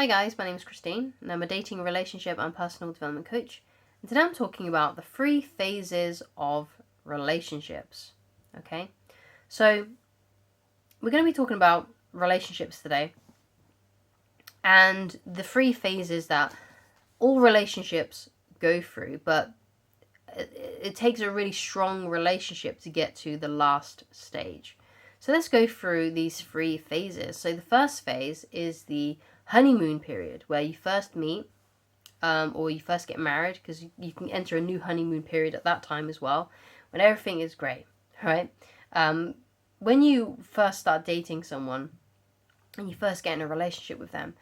Hi guys, my name is Christine and I'm a dating, relationship and personal development coach. And today I'm talking about the 3 phases of relationships. Okay, so we're going to be talking about relationships today and the 3 phases that all relationships go through, but it takes a really strong relationship to get to the last stage. So let's go through these 3 phases. So the first phase is the honeymoon period, where you first meet or you first get married, because you can enter a new honeymoon period at that time as well, when everything is great, right? When you first start dating someone and you first get in a relationship with them,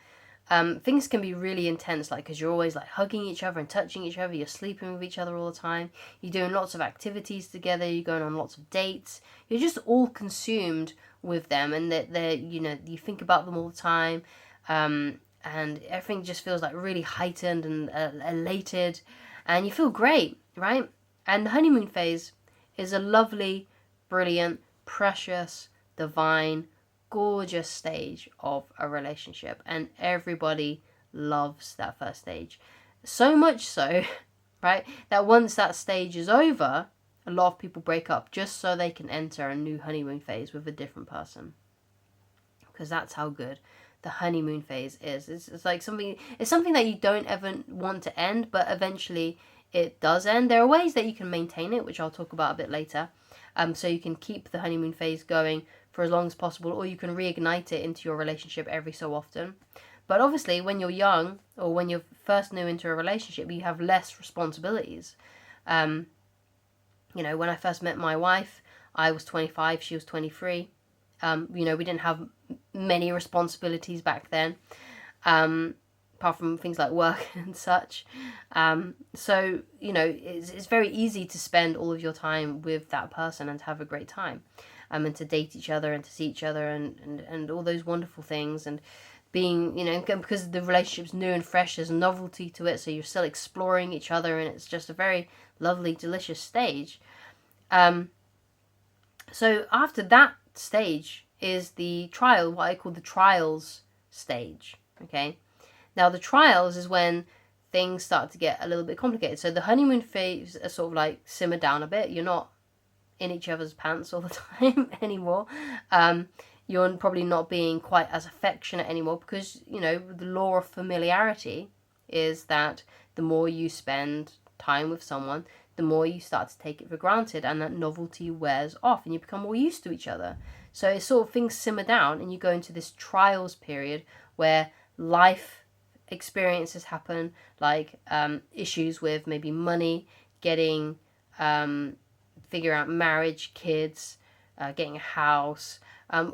things can be really intense, like, because you're always like hugging each other and touching each other, you're sleeping with each other all the time, you're doing lots of activities together, you're going on lots of dates, you're just all consumed with them, and that they're, you think about them all the time, and everything just feels like really heightened and elated, and you feel great, right? And the honeymoon phase is a lovely, brilliant, precious, divine, gorgeous stage of a relationship, and everybody loves that first stage. So much so, right, that once that stage is over, a lot of people break up just so they can enter a new honeymoon phase with a different person, because that's how good the honeymoon phase is. It's like something that you don't ever want to end, but eventually it does end. There are ways that you can maintain it, which I'll talk about a bit later. So you can keep the honeymoon phase going for as long as possible, or you can reignite it into your relationship every so often. But obviously, when you're young or when you're first new into a relationship, you have less responsibilities. When I first met my wife, I was 25, she was 23. We didn't have many responsibilities back then, apart from things like work and such. So it's very easy to spend all of your time with that person and to have a great time, and to date each other and to see each other and all those wonderful things, and being, because the relationship's new and fresh, there's novelty to it, so you're still exploring each other, and it's just a very lovely, delicious stage. So after that stage is the trial, what I call the trials stage. Okay, now the trials is when things start to get a little bit complicated. So the honeymoon phase is sort of like simmered down a bit. You're not in each other's pants all the time anymore. You're probably not being quite as affectionate anymore, because the law of familiarity is that the more you spend time with someone, the more you start to take it for granted, and that novelty wears off and you become more used to each other. So it's sort of, things simmer down and you go into this trials period where life experiences happen, like issues with maybe money, getting, figure out marriage, kids, getting a house.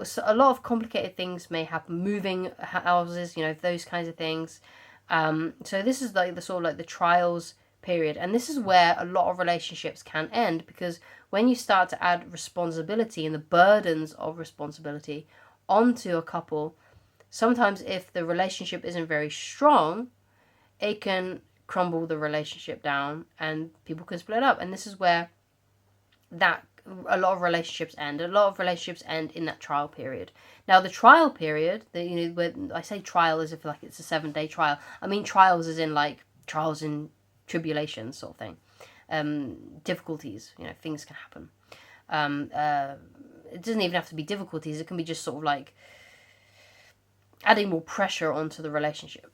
So a lot of complicated things may happen, moving houses, those kinds of things. So this is like the sort of like the trials period, and this is where a lot of relationships can end, because when you start to add responsibility and the burdens of responsibility onto a couple, sometimes if the relationship isn't very strong, it can crumble the relationship down and people can split up. And this is where that a lot of relationships end. A lot of relationships end in that trial period. Now, the trial period, when I say trial as if like it's a 7-day trial, I mean trials as in like trials and tribulations sort of thing. Difficulties, things can happen. It doesn't even have to be difficulties. It can be just sort of like adding more pressure onto the relationship.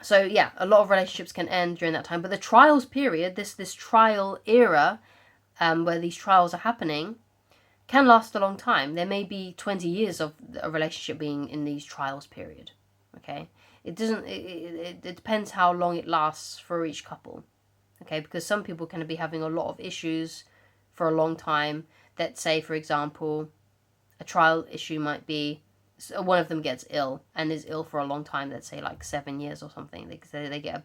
So yeah, a lot of relationships can end during that time. But the trials period, this trial era, where these trials are happening, can last a long time. There may be 20 years of a relationship being in these trials period. Okay, it doesn't. It depends how long it lasts for each couple. Okay, because some people can be having a lot of issues for a long time. Let's say, for example, a trial issue might be one of them gets ill and is ill for a long time. Let's say like 7 years or something. They get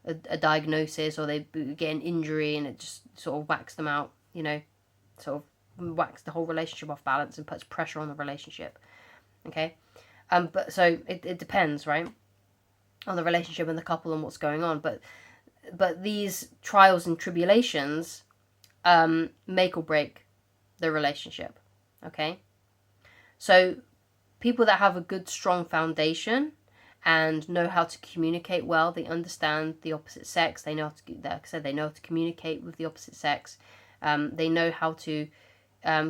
a diagnosis, or they get an injury, and it just sort of whacks them out. Sort of whacks the whole relationship off balance and puts pressure on the relationship. Okay, but so it depends, right, on the relationship and the couple and what's going on. But these trials and tribulations make or break the relationship. Okay, so people that have a good strong foundation and know how to communicate well. They understand the opposite sex. They know how to, like I said, they know how to communicate with the opposite sex. They know how to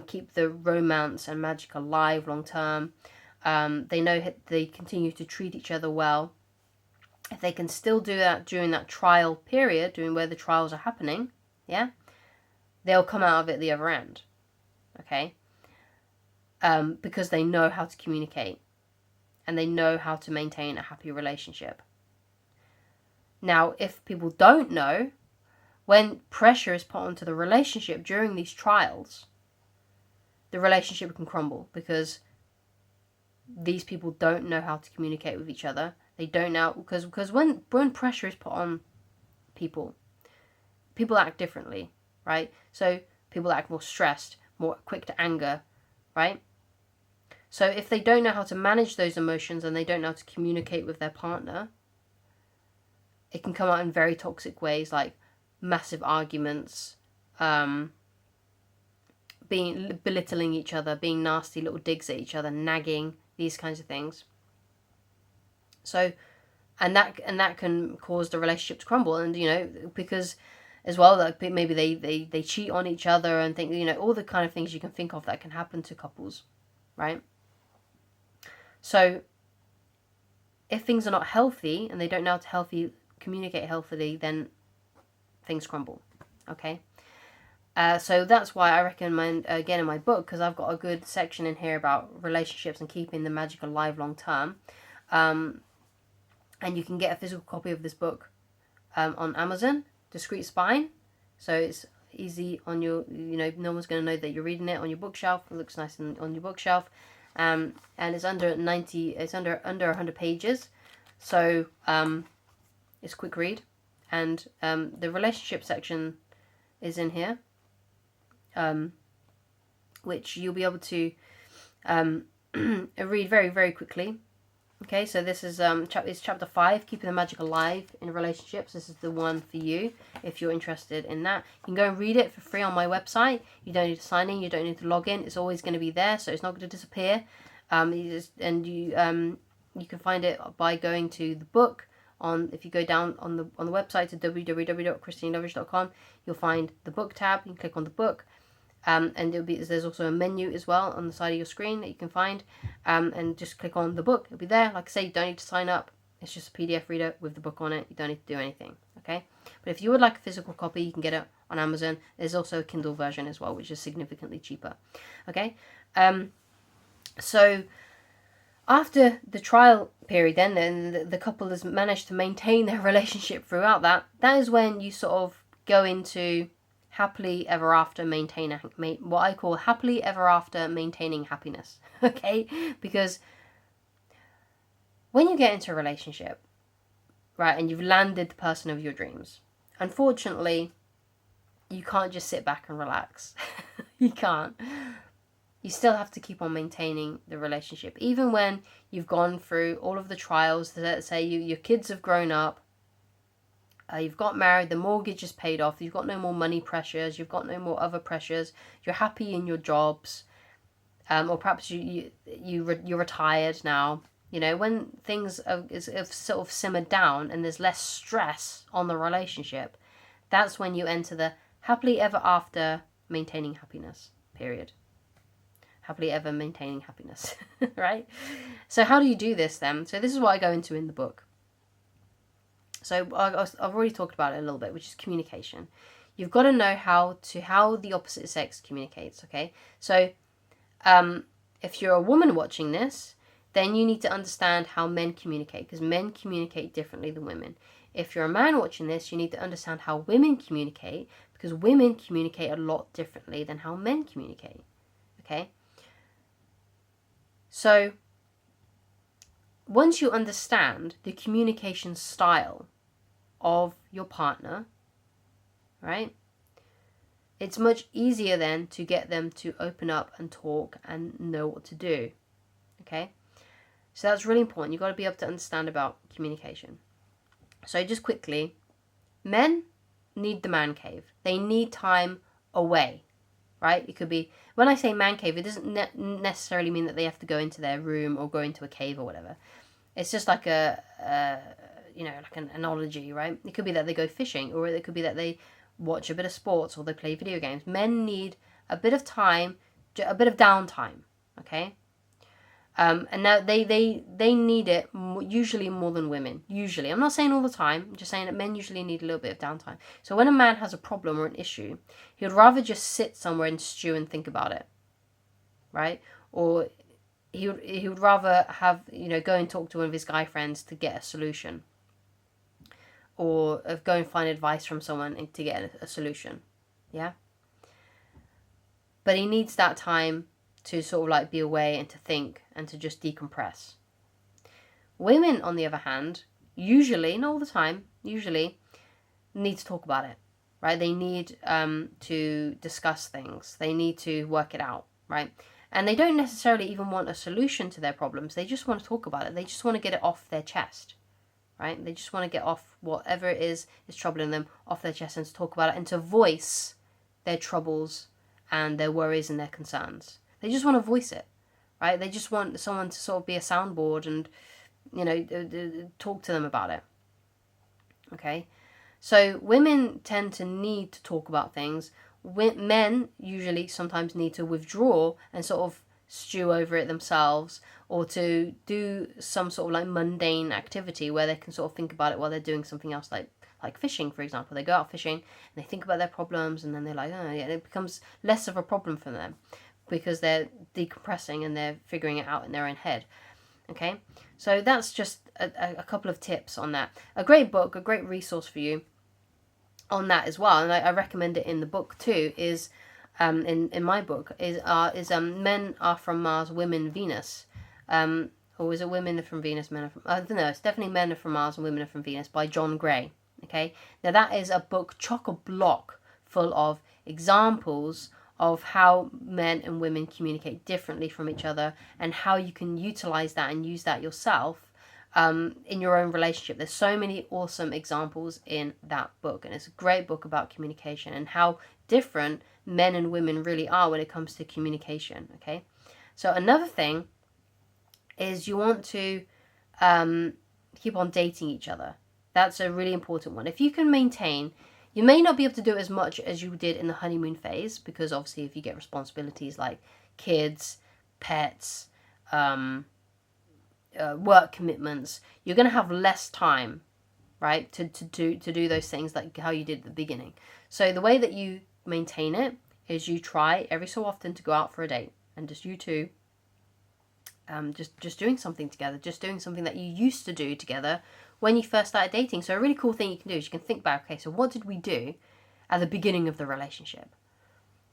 keep the romance and magic alive long term. They know they continue to treat each other well. If they can still do that during that trial period, during where the trials are happening, yeah, they'll come out of it the other end, okay? Because they know how to communicate and they know how to maintain a happy relationship. Now, if people don't know, when pressure is put onto the relationship during these trials, the relationship can crumble because these people don't know how to communicate with each other. They don't know, because when pressure is put on people act differently, right? So people act more stressed, more quick to anger, right? So if they don't know how to manage those emotions and they don't know how to communicate with their partner, it can come out in very toxic ways, like massive arguments, belittling each other, being nasty little digs at each other, nagging, these kinds of things. So, and that can cause the relationship to crumble, and because as well, like maybe they cheat on each other and think, all the kind of things you can think of that can happen to couples, right? So if things are not healthy and they don't know how to communicate healthily, then things crumble, okay? So that's why I recommend, again, in my book, because I've got a good section in here about relationships and keeping the magic alive long term. And you can get a physical copy of this book on Amazon, Discreet Spine. So it's easy on your, no one's going to know that you're reading it on your bookshelf. It looks nice on your bookshelf. And it's under 100 pages. So it's a quick read. And the relationship section is in here, which you'll be able to read very, very quickly. Okay, so this is chapter 5, Keeping the Magic Alive in Relationships. This is the one for you if you're interested in that. You can go and read it for free on my website. You don't need to sign in. You don't need to log in. It's always going to be there, so it's not going to disappear. You can find it by going to the book. If you go down on the website to www.christinelovage.com, you'll find the book tab. You can click on the book. And there's also a menu as well on the side of your screen that you can find, and just click on the book. It'll be there. Like I say, you don't need to sign up. It's just a PDF reader with the book on it. You don't need to do anything, okay? But if you would like a physical copy, you can get it on Amazon. There's also a Kindle version as well, which is significantly cheaper, okay? So after the trial period, then the couple has managed to maintain their relationship throughout that. That is when you sort of go into happily ever after what I call happily ever after maintaining happiness, okay? Because when you get into a relationship, right, and you've landed the person of your dreams, unfortunately, you can't just sit back and relax. You can't. You still have to keep on maintaining the relationship, even when you've gone through all of the trials. Let's say your kids have grown up, you've got married, the mortgage is paid off, you've got no more money pressures, you've got no more other pressures, you're happy in your jobs, or perhaps you're retired now. When things have sort of simmered down and there's less stress on the relationship, that's when you enter the happily ever after maintaining happiness period. Happily ever maintaining happiness, right? So how do you do this then? So this is what I go into in the book. So I've already talked about it a little bit, which is communication. You've got to know how the opposite sex communicates, okay? So if you're a woman watching this, then you need to understand how men communicate, because men communicate differently than women. If you're a man watching this, you need to understand how women communicate, because women communicate a lot differently than how men communicate, okay? So once you understand the communication style of your partner, right, it's much easier then to get them to open up and talk and know what to do, okay? So that's really important. You've got to be able to understand about communication. So just quickly, men need the man cave. They need time away, right? It could be, when I say man cave, it doesn't necessarily mean that they have to go into their room or go into a cave or whatever. It's just like like an analogy, right? It could be that they go fishing, or it could be that they watch a bit of sports, or they play video games. Men need a bit of time, a bit of downtime, okay? And now they need it usually more than women. Usually, I'm not saying all the time. I'm just saying that men usually need a little bit of downtime. So when a man has a problem or an issue, he would rather just sit somewhere and stew and think about it, right? Or he would rather have go and talk to one of his guy friends to get a solution, or go and find advice from someone to get a solution, yeah. But he needs that time to sort of like be away and to think and to just decompress. Women, on the other hand, usually, not all the time, usually need to talk about it, right? They need to discuss things. They need to work it out, right? And they don't necessarily even want a solution to their problems. They just want to talk about it. They just want to get it off their chest, right? They just want to get off whatever it is troubling them off their chest and to talk about it and to voice their troubles and their worries and their concerns. They just want to voice it, right? They just want someone to sort of be a soundboard and, talk to them about it. Okay? So women tend to need to talk about things. Men usually sometimes need to withdraw and sort of stew over it themselves, or to do some sort of like mundane activity where they can sort of think about it while they're doing something else, like fishing, for example. They go out fishing and they think about their problems, and then they're like, oh yeah, it becomes less of a problem for them because they're decompressing and they're figuring it out in their own head. Okay, so that's just a couple of tips on that. A great book, a great resource for you on that as well, and I recommend it in the book too, is in my book is Men Are From Mars, Women Venus. Or is it Women Are From Venus, Men Are From... I don't know, it's definitely Men Are From Mars and Women Are From Venus by John Gray. Okay, now that is a book chock-a-block full of examples of how men and women communicate differently from each other, and how you can utilize that and use that yourself in your own relationship. There's so many awesome examples in that book, and it's a great book about communication and how different men and women really are when it comes to communication. Okay, so another thing is you want to keep on dating each other. That's a really important one. If you can maintain, you may not be able to do it as much as you did in the honeymoon phase, because obviously if you get responsibilities like kids, pets, work commitments, you're going to have less time, right, to do those things like how you did at the beginning. So the way that you maintain it is you try every so often to go out for a date, and just you two, just doing something together, just doing something that you used to do together when you first started dating. So a really cool thing you can do is you can think back, okay, so what did we do at the beginning of the relationship?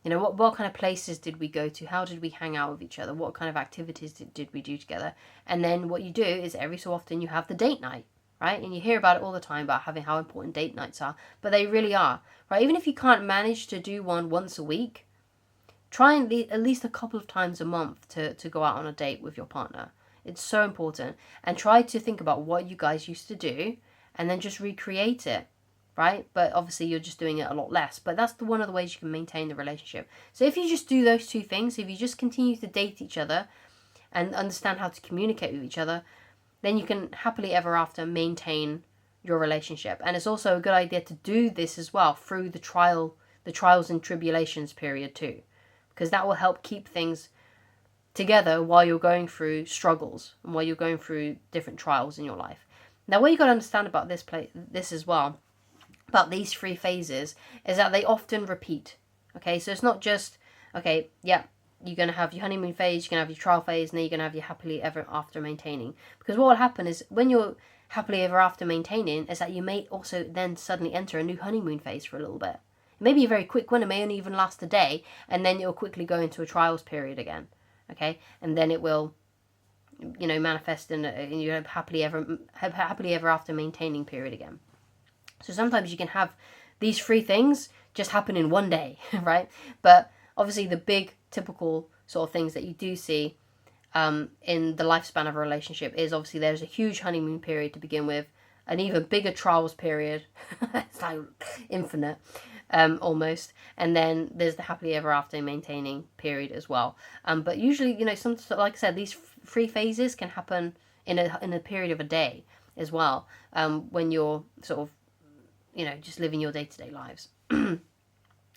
What kind of places did we go to? How did we hang out with each other? What kind of activities did we do together? And then what you do is every so often you have the date night, right? And you hear about it all the time about how important date nights are, but they really are, right? Even if you can't manage to do one once a week, try and at least a couple of times a month to go out on a date with your partner. It's so important. And try to think about what you guys used to do and then just recreate it, right? But obviously you're just doing it a lot less. But that's one of the ways you can maintain the relationship. So if you just do those two things, if you just continue to date each other and understand how to communicate with each other, then you can happily ever after maintain your relationship. And it's also a good idea to do this as well through the trials and tribulations period too, because that will help keep things together while you're going through struggles and while you're going through different trials in your life. Now, what you got to understand about this as well, about these three phases, is that they often repeat. Okay, so it's not just, okay, yeah, you're going to have your honeymoon phase, you're going to have your trial phase, and then you're going to have your happily ever after maintaining. Because what will happen is when you're happily ever after maintaining, is that you may also then suddenly enter a new honeymoon phase for a little bit. It may be a very quick one, it may only even last a day, and then you'll quickly go into a trials period again. Okay, and then it will, manifest in you have happily ever after maintaining period again. So sometimes you can have these three things just happen in one day, right? But obviously the big typical sort of things that you do see in the lifespan of a relationship is obviously there's a huge honeymoon period to begin with, an even bigger trials period. It's like infinite. Almost, and then there's the happily ever after maintaining period as well. But usually, like I said, these three phases can happen in a period of a day as well, when you're sort of, just living your day-to-day lives.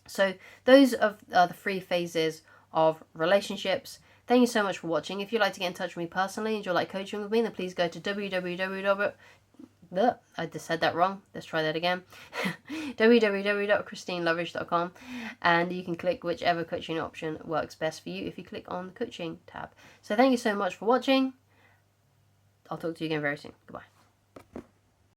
So those are the 3 phases of relationships. Thank you so much for watching. If you'd like to get in touch with me personally and you'd like coaching with me, then please go to I just said that wrong. Let's try that again. www.christinelovage.com, and you can click whichever coaching option works best for you if you click on the coaching tab. So thank you so much for watching. I'll talk to you again very soon. Goodbye.